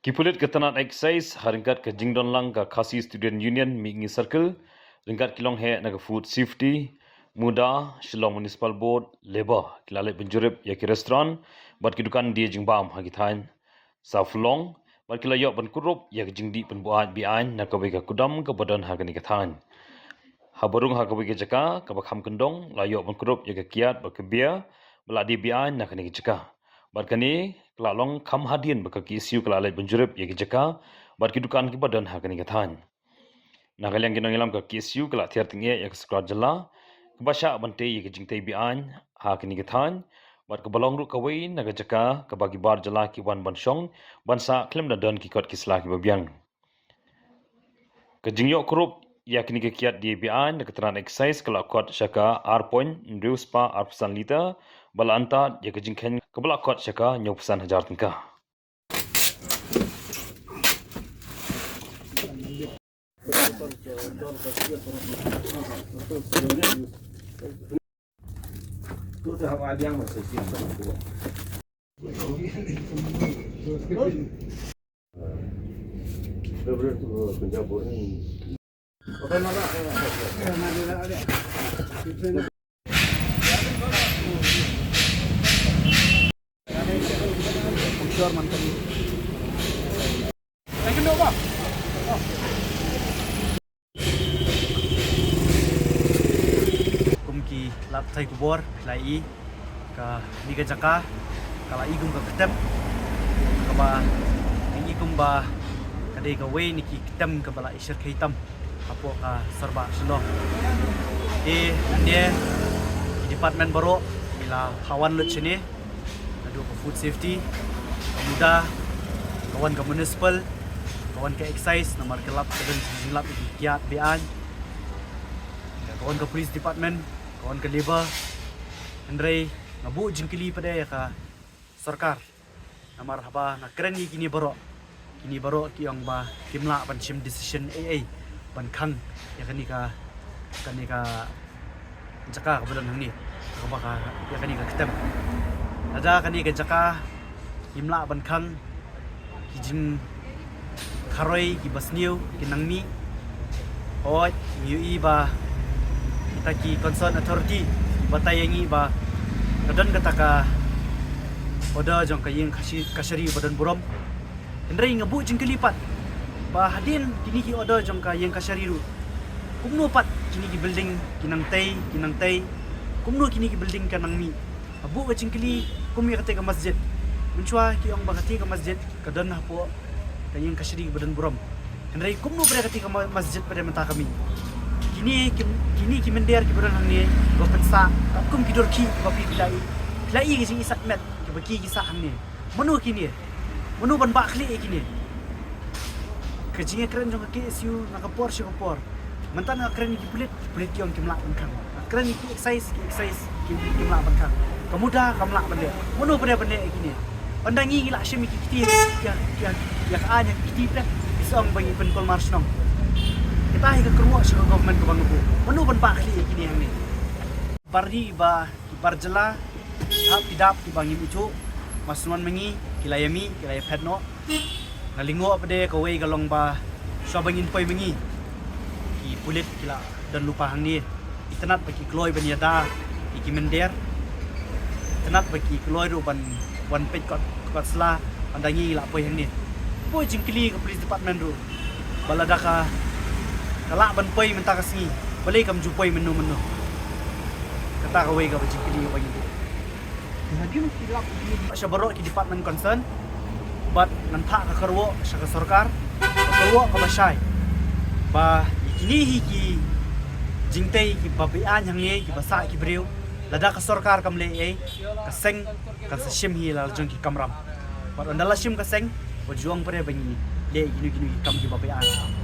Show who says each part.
Speaker 1: Kipulit ketanat exercise haringkat ke jingdon lang ke Khasi Student Union Mingi Circle ringkat kilong he na ke food safety muda Shillong Municipal Board labor kilalet penjurip ya ki restoran buat kidukan dia jingbam hagitain saflong buat kilayok ban kurup ya ke jingdi penbuat bian na ke bega kudam ke badan hagani ketan habarung ha ke bega jaka ke bakham kendong layok ban kurup ya ke kiat ba ke bia beladi bian na ke ni jaka Barkani kelalong kam hadian baka isu kelalai penjurip ya jaka bar kidukan ki badan ha kani kathan nagalang ginong ilam ka isu kelak tiar tingye ya sekolah jela kebasha bante ya jingtai bian ha kani kathan bar kebalong ru kawai naga jaka ke bagi bar jela ki wan banshong bansa klem na don ki kot ki sla ki babiang ke jingyo krup ya kini ke kiat di bian na keteran exercise kelak kot syaka r point reduce pa r persen liter balanta ya ke jingken kebelak kot syaka nyupusan hajar tengkah
Speaker 2: Itu hak aliang masih siap semua. Beberapa penjabut ni. Apa nama?
Speaker 3: Kumki lap thai kubor lai ka liga jaka kala igum ka ketem ka ba igum ba kadai ka we niki ketem ka bala isir khaitam apo ka serba selo dia department baru bila kawan lut sini adu ka food safety muda kawan ka municipal kawan ka excise nomor kelap kedun silap kiat bian kawan ke police department, kawan ke labor, Andre ngabu jengkili pada ya ka sarkar. Namar haba na keren ni kini baro ki yang ba kimla ban chim decision AA ban khang ya kani ka jaka ka badan hang ni ka ba ka ya kani ka ketem. Ada kani ka jaka kimla ban khang ki jim kharoi ki basniu ki nangmi oi ui ba taki concern authority batayangi ba kadan kataka oda jong kayeng kasari badan buram hendrai ngabu jengkelipat ba hadin kini ki oda jong kayeng kasari ru kumno pat kini ki building kinang tai kumno kini ki building kanang mi abu ka jengkeli kumi kate ka masjid menchua ki ong bagati ka masjid kadan hapo kayeng kasari badan buram hendrai kumno pada kate ka masjid pada mata kami kini kimendir ki beran hangni go pensa kum ki dorki bapi pilai ki sing isat met ki bagi ki sa hangni menu kini menu ban ba khli kini kejinge keren jong ki isu na kapor si kapor mentan na keren ki pulit ki ong kimla kan keren ki exercise ki kimla ban kan kemuda kamla bende menu bende kini pandangi gila syemi ki kiti ya anya kiti pek isong bagi pen kol marsnong kita higa keruak syaka government ke bangubu menu ban pakli kini yang ni bardi ba barjela hap tidap ki bangi itu masuan mengi kilayami kilay pedno ngalingo apade ka way galong ba swabangin poy mengi ki pulit kila dan lupa hang ni itanat bagi kloy ban yada ikimender itanat bagi kloy ru ban wan pet kot sla pandangi la poy hang ni poy jingkili ke police department ru baladaka kalak ban poi mentah kasi balik kam jupoi menu kata kawai ka bajik kini bagi lagi silap asya barok ki department concern but nantha ka karwo sa sarkar karwo ka basay ba kini ki jingtai ki babian yang ye ki basa ki breu lada ka sarkar kam le e ka seng ka sim hi la jong ki kamram but andala sim ka seng bajuang pare bangi le gini kam ki babian